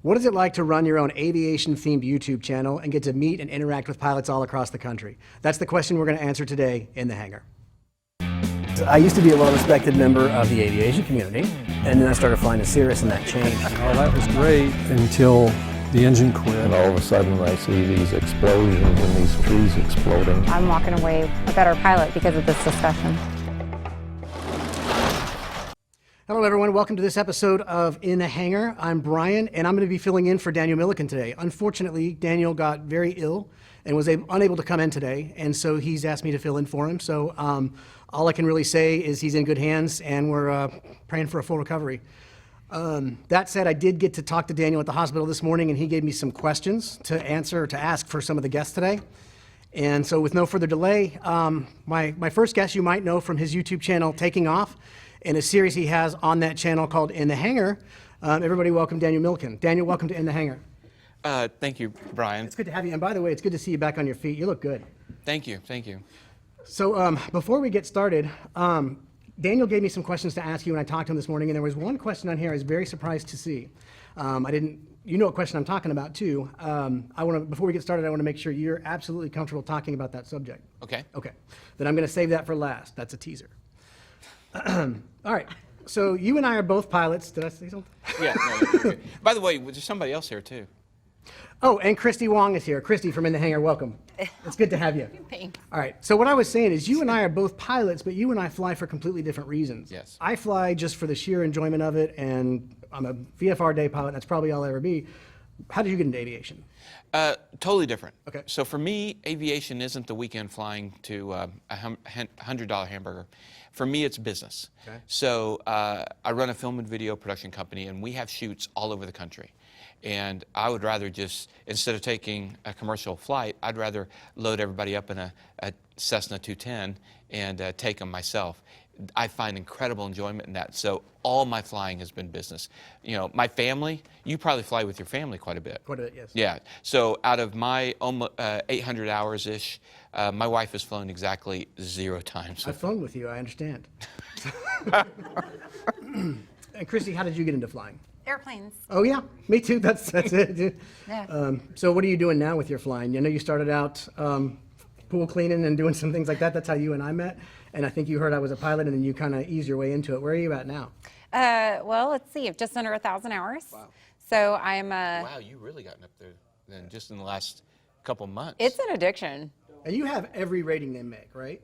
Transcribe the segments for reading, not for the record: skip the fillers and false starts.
What is it like to run your own aviation-themed YouTube channel and get to meet and interact with pilots all across the country? That's the question we're going to answer today in The Hangar. I used to be a well-respected member of the aviation community, and then I started flying to Cirrus, and that changed. Oh, that was great until the engine quit. And all of a sudden I see these explosions and these trees exploding. I'm walking away a better pilot because of this discussion. Hello everyone, welcome to this episode of In the Hangar. I'm Brian, and I'm going to be filling in for Daniel Millican today. Unfortunately, Daniel got very ill and was unable to come in today, and so he's asked me to fill in for him. So all I can really say is he's in good hands, and we're praying for a full recovery. That said, I did get to talk to Daniel at the hospital this morning, and he gave me some questions to answer, to ask for some of the guests today. And so with no further delay, my first guest you might know from his YouTube channel TakingOff, in a series he has on that channel called In the Hangar. Everybody welcome Daniel Millican. Daniel, welcome to In the Hangar. Thank you, Brian. It's good to have you. And by the way, it's good to see you back on your feet. You look good. Thank you, thank you. So before we get started, Daniel gave me some questions to ask you when I talked to him this morning, and there was one question on here I was very surprised to see. You know what question I'm talking about too. Before we get started, I want to make sure you're absolutely comfortable talking about that subject. Okay. Okay. Then I'm going to save that for last. That's a teaser. All right. So you and I are both pilots. Did I say something? Yeah. No, okay. By the way, there's somebody else here too. Oh, and Christy Wong is here. Christy from In the Hangar, welcome. It's good to have you. Thanks. All right. So what I was saying is you and I are both pilots, but you and I fly for completely different reasons. Yes. I fly just for the sheer enjoyment of it, and I'm a VFR day pilot. That's probably all I'll ever be. How did you get into aviation? Totally different. Okay. So for me, aviation isn't the weekend flying to a $100 hamburger. For me, it's business. Okay. So I run a film and video production company, and we have shoots all over the country. And I would rather just, instead of taking a commercial flight, I'd rather load everybody up in a Cessna 210 and take them myself. I find incredible enjoyment in that. So all my flying has been business. You know, my family, you probably fly with your family quite a bit. Quite a bit, yes. Yeah. So out of my 800 hours-ish, my wife has flown exactly 0 times. I've flown with you, I understand. And Christy, how did you get into flying? Airplanes. Oh yeah, me too. That's it. Yeah. So what are you doing now with your flying? I know you started out pool cleaning and doing some things like that. That's how you and I met. And I think you heard I was a pilot, and then you kind of eased your way into it. Where are you at now? Well, let's see. I've just under 1,000 hours. Wow. So I'm. Wow, you've really gotten up there then just in the last couple months. It's an addiction. And you have every rating they make, right?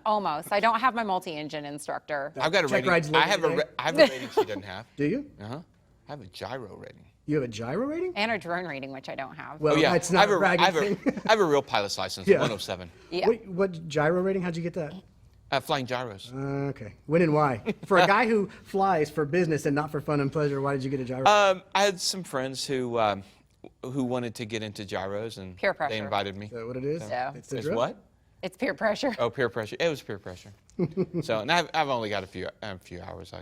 Almost. I don't have my multi-engine instructor. I've got a Check rating. rides I have later a rating she doesn't have. Do you? Uh-huh. I have a gyro rating. You have a gyro rating? And a drone rating, which I don't have. Well, Oh yeah, that's not a bragging thing. I have a real pilot's license, Yeah. 107. Yeah. What gyro rating? How'd you get that? Flying gyros. Okay. When and why? For a guy who flies for business and not for fun and pleasure, why did you get a gyro? I had some friends who wanted to get into gyros, and Peer pressure. they invited me. Is that what it is? Yeah. It's the Is drill? what? It's peer pressure. Oh, peer pressure. It was peer pressure. So, and I've only got a few hours,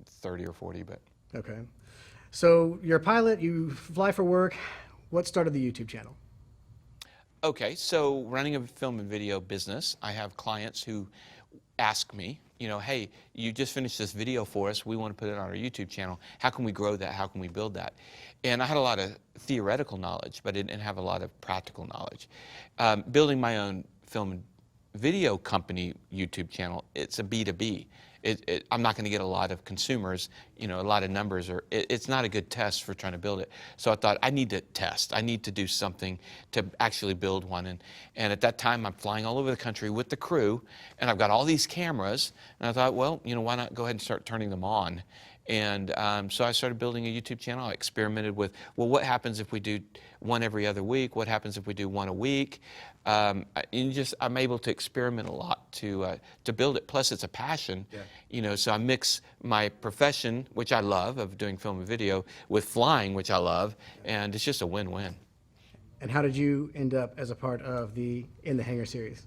30 or 40, but. Okay. So you're a pilot, you fly for work. What started the YouTube channel? Okay, so running a film and video business, I have clients who ask me, you know, hey, you just finished this video for us. We want to put it on our YouTube channel. How can we grow that? How can we build that? And I had a lot of theoretical knowledge, but I didn't have a lot of practical knowledge. Building my own film and video company YouTube channel, it's a B2B. I'm not going to get a lot of consumers, you know, a lot of numbers, or it's not a good test for trying to build it. So I thought I need to test. I need to do something to actually build one. And at that time, I'm flying all over the country with the crew, and I've got all these cameras. And I thought, well, you know, why not go ahead and start turning them on? And so I started building a YouTube channel. I experimented with, well, what happens if we do one every other week? What happens if we do one a week? I'm able to experiment a lot to build it. Plus, it's a passion, you know. So I mix my profession, which I love, of doing film and video, with flying, which I love, and it's just a win-win. And how did you end up as a part of the In the Hangar series?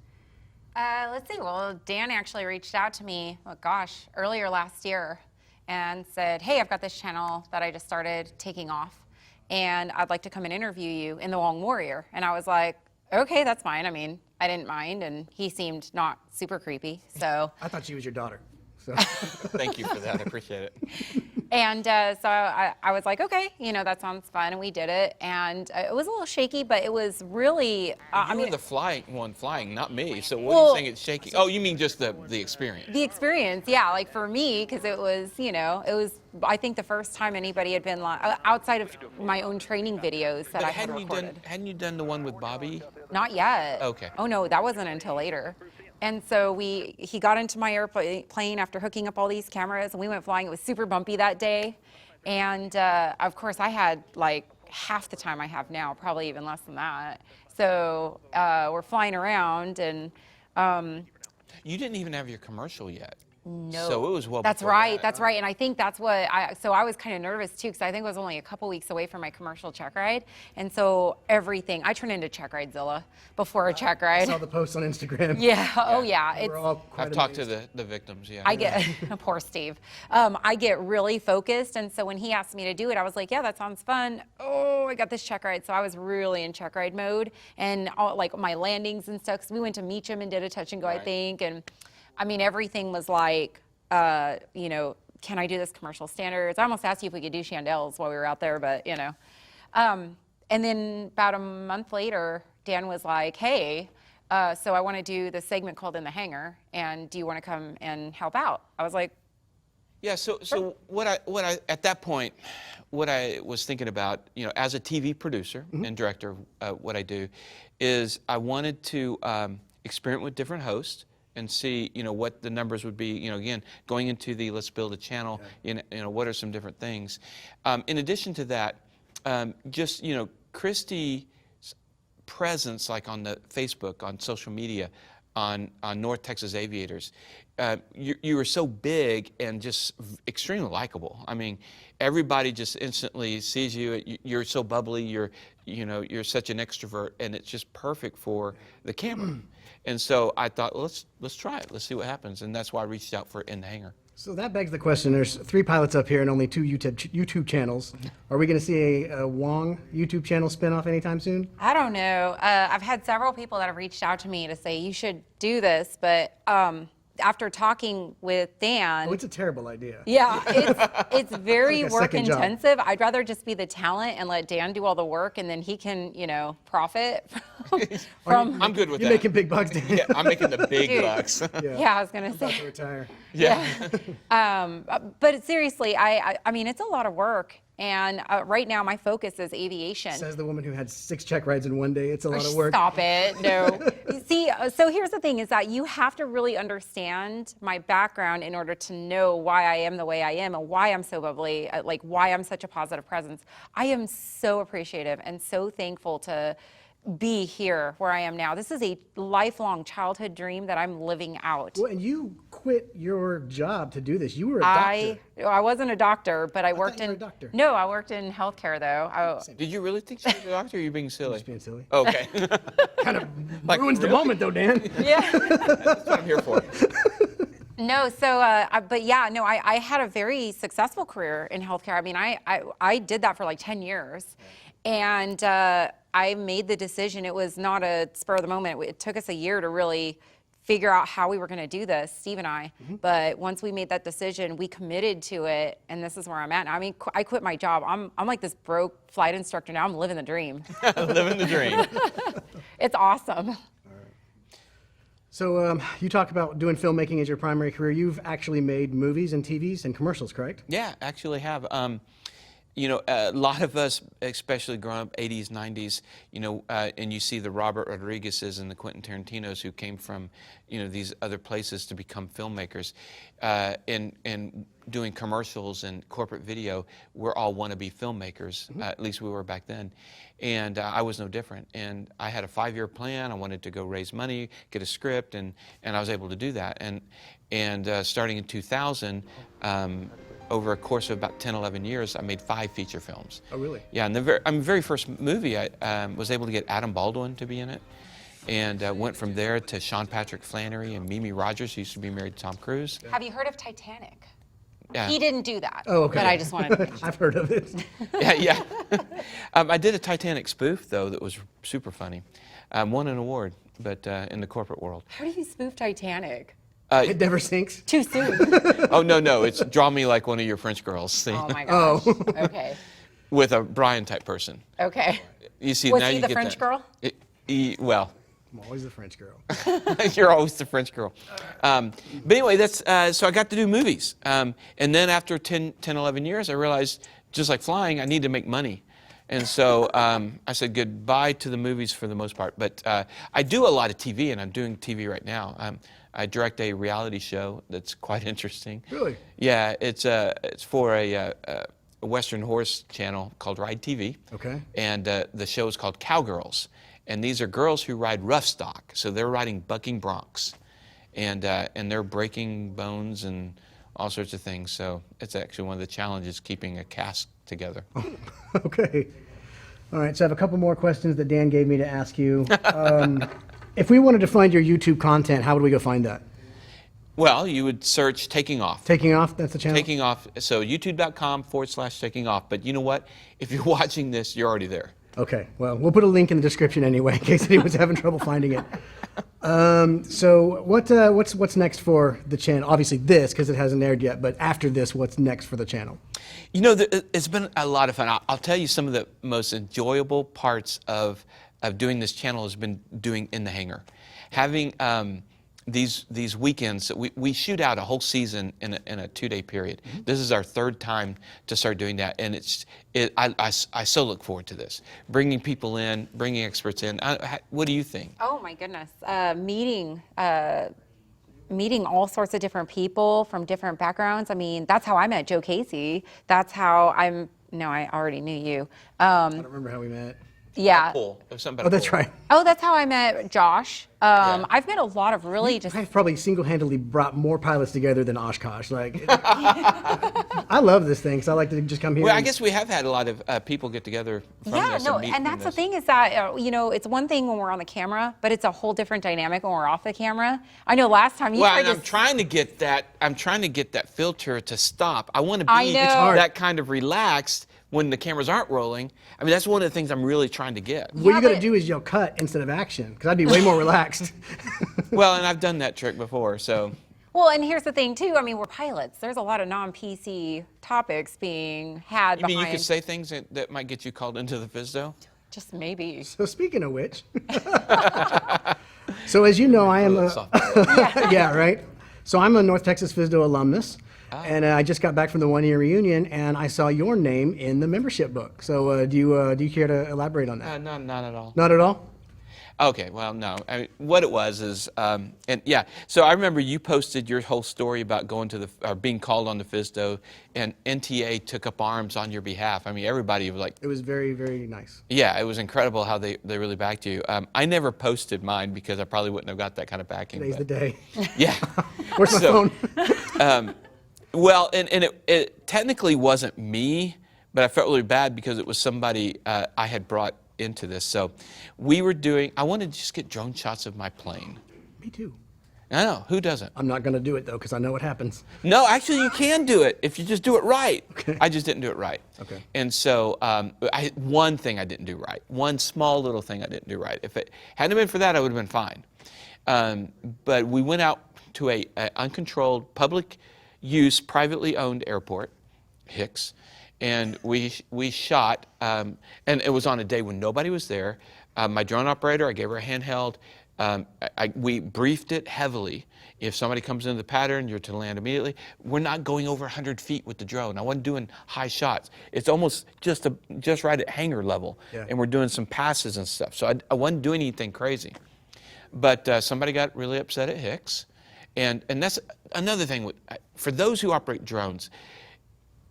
Let's see. Well, Dan actually reached out to me, oh gosh, earlier last year, and said, hey, I've got this channel that I just started taking off, and I'd like to come and interview you in the Wong Warrior. And I was like, okay, that's fine. I mean, I didn't mind, and he seemed not super creepy, so. I thought she was your daughter. So. Thank you for that. I appreciate it. And so I was like, okay, you know, that sounds fun, and we did it. And it was a little shaky, but it was really, You were the flying, not me. So what are Well- you saying it's shaky? Oh, you mean just the experience? the experience, yeah, like for me, because it was, you know, it was, I think the first time anybody had been outside of my own training videos that But I had recorded. hadn't you done the one with Bobby? Not yet. Okay. Oh no, that wasn't until later. And so he got into my airplane after hooking up all these cameras, and we went flying. It was super bumpy that day. And of course, I had like half the time I have now, probably even less than that. So we're flying around, and You didn't even have your commercial yet. no. So it was well That's before right. that. That's right. And I think that's what so I was kind of nervous too, because I think it was only a couple weeks away from my commercial check ride. And so everything, I turned into Check Ridezilla before a check I ride. saw the posts on Instagram. Yeah. Oh yeah. We're all quite I've talked to amazed. the victims, yeah. I get, poor Steve. I get really focused, and so when he asked me to do it, I was like, yeah, that sounds fun. Oh, I got this check ride. So I was really in check ride mode, and all, like my landings and stuff, 'cause we went to Meacham and did a touch and go, I Right. think, and I mean, everything was like, you know, can I do this commercial standards? I almost asked you if we could do chandelles while we were out there, but you know. And then about a month later, Dan was like, hey, so I want to do this segment called In the Hangar, and do you want to come and help out? I was like, Yeah, so what I at that point, what I was thinking about, you know, as a TV producer and director, what I do is I wanted to experiment with different hosts and see, you know, what the numbers would be. You know, again, going into the let's build a channel. You know, what are some different things? In addition to that, just you know, Christy's presence, like on the Facebook, on social media, on North Texas Aviators, you were so big and just extremely likable. I mean, everybody just instantly sees you. You're so bubbly. You're such an extrovert, and it's just perfect for the camera. And so I thought, well, let's try it. Let's see what happens. And that's why I reached out for In the Hangar. So that begs the question. There's 3 pilots up here and only 2 YouTube channels. Are we going to see a Wong YouTube channel spinoff anytime soon? I don't know. I've had several people that have reached out to me to say you should do this, but after talking with Dan, Oh, it's a terrible idea. yeah, it's very It's like a work second job. intensive. I'd rather just be the talent and let Dan do all the work, and then he can, you know, profit from. I'm good with You're that. making big bucks, Dan. Yeah, I'm making the big Dude. bucks. Yeah, I was gonna About say. to retire. But seriously, I mean, it's a lot of work, and right now my focus is aviation. Says the woman who had 6 check rides in one day. It's a lot of work. Stop it. No. See, so here's the thing is that you have to really understand my background in order to know why I am the way I am and why I'm so bubbly, like why I'm such a positive presence. I am so appreciative and so thankful to be here where I am now. This is a lifelong childhood dream that I'm living out. Well, and you quit your job to do this. You were a doctor. I wasn't a doctor, but I worked you were in a doctor. No, I worked in healthcare though. Did you really think you were a doctor, or are you being silly? Just being silly. Okay. Kind of Like, ruins the really? moment, though, Dan. Yeah. That's what I'm here for. No, so, but yeah, no, I had a very successful career in healthcare. I mean, I did that for like 10 years. And I made the decision. It was not a spur of the moment. It took us a year to really figure out how we were going to do this, Steve and I. But once we made that decision, we committed to it, and this is where I'm at now. I mean, I quit my job. I'm like this broke flight instructor now. I'm living the dream. Living the dream. It's awesome. So you talk about doing filmmaking as your primary career. You've actually made movies and TVs and commercials, correct? Yeah, actually have. You know, a lot of us, especially growing up 80s, 90s, you know, and you see the Robert Rodriguez's and the Quentin Tarantinos who came from, you know, these other places to become filmmakers, and doing commercials and corporate video. We're all wannabe filmmakers, at least we were back then. And I was no different. And I had a 5-year plan. I wanted to go raise money, get a script, and I was able to do that. And starting in 2000, over a course of about 10, 11 years, I made 5 feature films. Oh, really? Yeah, and the very first movie, I was able to get Adam Baldwin to be in it, and went from there to Sean Patrick Flannery and Mimi Rogers, who used to be married to Tom Cruise. Have you heard of Titanic? Yeah. He didn't do that. Oh, okay. But I just wanted to mention. I've heard of it. Yeah. I did a Titanic spoof, though, that was super funny. Won an award, but in the corporate world. How do you spoof Titanic? It never sinks. Too soon. Oh, no, it's draw me like one of your French girls. See? Oh my gosh. Okay. With a Bryan type person. Okay. You see, Was now he you the get French that. girl? Well, I'm always the French girl. you're always the French girl. But anyway, that's so I got to do movies. And then after 10, 11 years, I realized, just like flying, I need to make money. And so I said goodbye to the movies for the most part. But I do a lot of TV, and I'm doing TV right now. I direct a reality show that's quite interesting. Really? Yeah, it's for a Western horse channel called Ride TV. Okay. And the show is called Cowgirls. And these are girls who ride rough stock. So they're riding bucking broncs. And they're breaking bones and all sorts of things. So it's actually one of the challenges, keeping a cast together. Okay. All right, so I have a couple more questions that Dan gave me to ask you. If we wanted to find your YouTube content, how would we go find that? Well, you would search Taking Off. Taking Off, that's the channel? Taking Off, so youtube.com/Taking Off. But you know what? If you're watching this, you're already there. Okay, well, we'll put a link in the description anyway, in case anyone's having trouble finding it. So what's next for the channel? Obviously this, because it hasn't aired yet, but after this, what's next for the channel? You know, it's been a lot of fun. I'll tell you some of the most enjoyable parts of doing this channel has been doing In the Hangar. Having these weekends, we shoot out a whole season in a 2-day period. Mm-hmm. This is our third time to start doing that, and I so look forward to this. Bringing people in, bringing experts in. What do you think? Oh my goodness. Meeting all sorts of different people from different backgrounds. I mean, that's how I met Joe Casey. That's how I already knew you. I don't remember how we met. Yeah. Pool. It was something about Oh, a that's pool. right. Oh, that's how I met Josh. Yeah. I've met a lot of really just. I've probably single-handedly brought more pilots together than Oshkosh. Like, I love this thing because I like to just come here. Well, I and- guess we have had a lot of people get together from Yeah, this no, meet and from that's the this. thing is that, it's one thing when we're on the camera, but it's a whole different dynamic when we're off the camera. I know last time you Well, tried and to. I'm trying to get that filter to stop. I want to I be know. It's hard. that kind of relaxed when the cameras aren't rolling. I mean, that's one of the things I'm really trying to get. What you got to but- do is yell cut instead of action because I'd be way more relaxed. Well, and I've done that trick before, so. Well, and here's the thing too. I mean, we're pilots. There's a lot of non-PC topics being had You mean behind. you could say things that might get you called into the FSDO? Just maybe. So speaking of which, so as you know, I am yeah, right. So I'm a North Texas FSDO alumnus, and I just got back from the 1-year reunion, and I saw your name in the membership book. So do you care to elaborate on that? Not at all. Not at all. Okay, well, no. I mean, what it was is, and yeah. So I remember you posted your whole story about going to being called on the FSDO, and NTA took up arms on your behalf. I mean, everybody was like, It was very, very nice. yeah, it was incredible how they really backed you. I never posted mine because I probably wouldn't have got that kind of backing. Today's the but- day. Yeah. Where's my So- phone? Well, and it technically wasn't me, but I felt really bad because it was somebody I had brought into this. So I wanted to just get drone shots of my plane. Me too. I know, who doesn't? I'm not going to do it though because I know what happens. No, actually you can do it if you just do it right. Okay. I just didn't do it right. Okay. And so one thing I didn't do right, one small little thing I didn't do right. If it hadn't been for that, I would have been fine. But we went out to a uncontrolled public use, privately owned airport, Hicks, and we shot, and it was on a day when nobody was there. My drone operator, I gave her a handheld. We briefed it heavily. If somebody comes into the pattern, you're to land immediately. We're not going over 100 feet with the drone. I wasn't doing high shots. It's almost just right at hangar level, Yeah. and we're doing some passes and stuff. So I wasn't doing anything crazy. But somebody got really upset at Hicks. And that's another thing. For those who operate drones,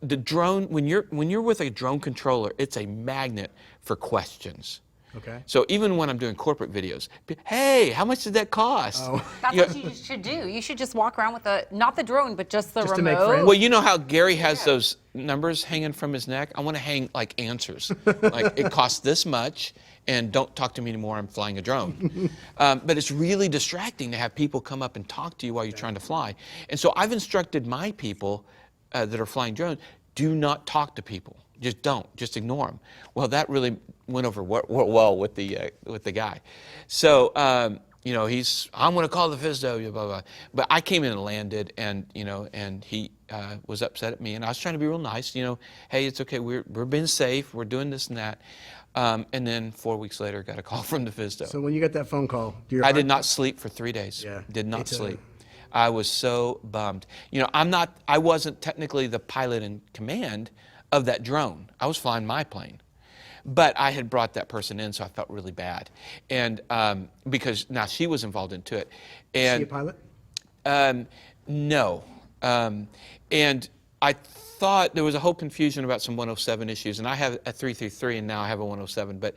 the drone, when you're with a drone controller, it's a magnet for questions. Okay. So even when I'm doing corporate videos, hey, how much did that cost? Oh. That's You what you should do. You should just walk around with not the drone, but just the Just to make remote. friends? Well, you know how Gary has those numbers hanging from his neck? I want to hang like answers. Like it costs this much, and don't talk to me anymore, I'm flying a drone. But it's really distracting to have people come up and talk to you while you're trying to fly. And so I've instructed my people that are flying drones, do not talk to people. Just don't. Just ignore them. Well, that really went over well with the guy. So I'm going to call the FSDO, blah, blah, blah. But I came in and landed, and, and he was upset at me. And I was trying to be real nice, hey, it's okay, we're being safe, we're doing this and that. And then 4 weeks later, got a call from the FSDO. So when you got that phone call, I did not sleep for 3 days. Yeah, Did me not too. sleep. I was so bummed. I wasn't technically the pilot in command of that drone. I was flying my plane. But I had brought that person in, so I felt really bad. And because now she was involved into it. And Is she a pilot? No. And I thought there was a whole confusion about some 107 issues, and I have a 333, and now I have a 107. But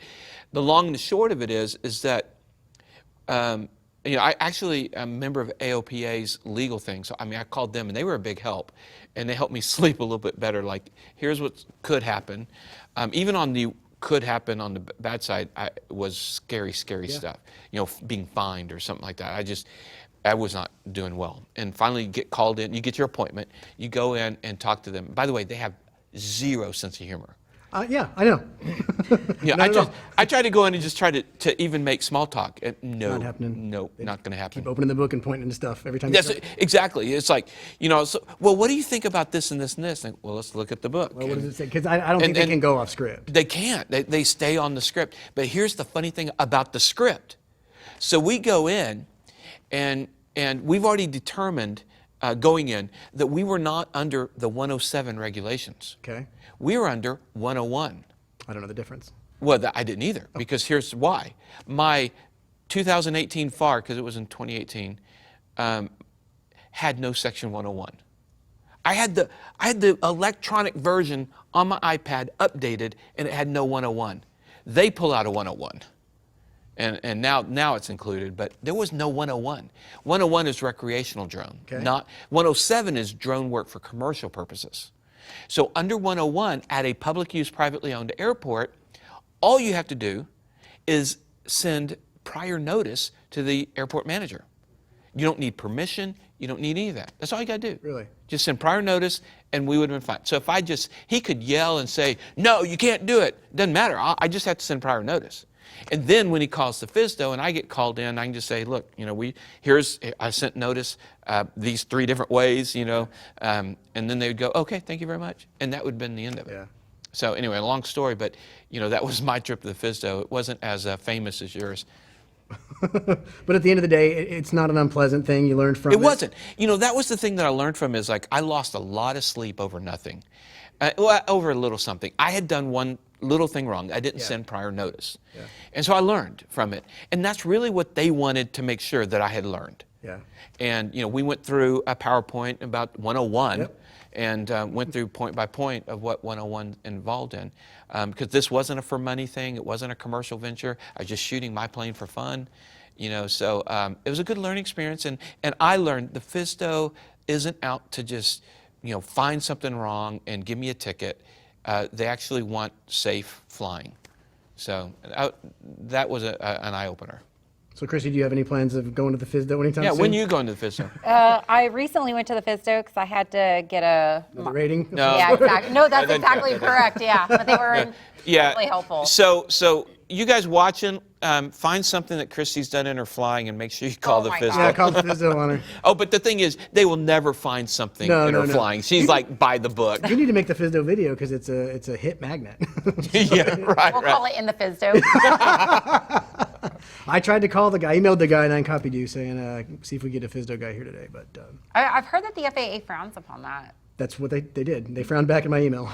the long and the short of it is that I actually am a member of AOPA's legal thing. So I called them, and they were a big help, and they helped me sleep a little bit better. Like, here's what could happen. Even on the could happen on the bad side, was scary stuff. Being fined or something like that. I was not doing well. And finally, you get called in. You get your appointment. You go in and talk to them. By the way, they have zero sense of humor. Yeah, I know. I tried to go in and just try to even make small talk. No, Not happening. No, not going to happen. Keep opening the book and pointing to stuff every time. Yes, exactly. It's like, well, what do you think about this and this and this? And, well, let's look at the book. Well, what does it say? Because I don't think they can go off script. They can't. They stay on the script. But here's the funny thing about the script. So we go in, and we've already determined going in that we were not under the 107 regulations. Okay. We were under 101. I don't know the difference. Well, I didn't either, because here's why. My 2018 FAR, because it was in 2018, had no section 101. I had the electronic version on my iPad updated, and it had no 101. They pull out a 101. And now it's included, but there was no 101. 101 is recreational drone. Okay. Not 107 is drone work for commercial purposes. So under 101 at a public use privately owned airport, all you have to do is send prior notice to the airport manager. You don't need permission, you don't need any of that. That's all you got to do. Really? Just send prior notice and we would have been fine. So if he could yell and say, no, you can't do it. Doesn't matter, I just have to send prior notice. And then when he calls the FSDO and I get called in, I can just say, look, I sent notice these 3 different ways, and then they would go, okay, thank you very much. And that would have been the end of it. Yeah. So anyway, long story, but that was my trip to the FSDO. It wasn't as famous as yours. But at the end of the day, it's not an unpleasant thing. You learned from it. It wasn't. That was the thing that I learned from is I lost a lot of sleep over nothing. Over a little something. I had done one little thing wrong. I didn't send prior notice. Yeah. And so I learned from it. And that's really what they wanted to make sure that I had learned. Yeah. And, we went through a PowerPoint about 101 and went through point by point of what 101 involved in. Because this wasn't a for money thing. It wasn't a commercial venture. I was just shooting my plane for fun. So it was a good learning experience. And I learned the FSDO isn't out to just, find something wrong and give me a ticket. They actually want safe flying. So that was an eye-opener. So, Christy, do you have any plans of going to the FSDO anytime soon? Yeah, when are you going to the FSDO? I recently went to the FSDO because I had to get The rating? No. Yeah, exactly. No, that's exactly correct. Yeah, but they were really helpful. So you guys watching, find something that Christy's done in her flying and make sure you call the my FSDO. God. Yeah, call the FSDO on her. Oh, but the thing is, they will never find something in her flying. She's like, by the book. You need to make the FSDO video because it's a hit magnet. Yeah, right. We'll call it in the FSDO. I tried to call the guy, emailed the guy, and I copied you saying, see if we get a FSDO guy here today. But I've heard that the FAA frowns upon that. that's what they did. They frowned back at my email.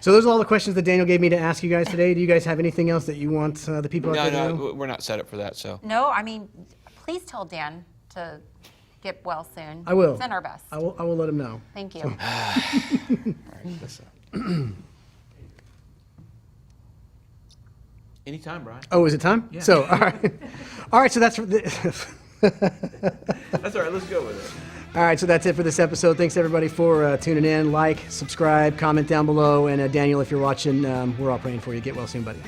So those are all the questions that Daniel gave me to ask you guys today. Do you guys have anything else that you want the people out there to know? No, we're not set up for that. So No, please tell Dan to get well soon. I will. Send our best. I will let him know. Thank you. all right, listen. Anytime, Brian. Oh, is it time? Yeah. So, all right. All right, so that's... That's all right. Let's go with it. All right, so that's it for this episode. Thanks, everybody, for tuning in. Like, subscribe, comment down below. And Daniel, if you're watching, we're all praying for you. Get well soon, buddy.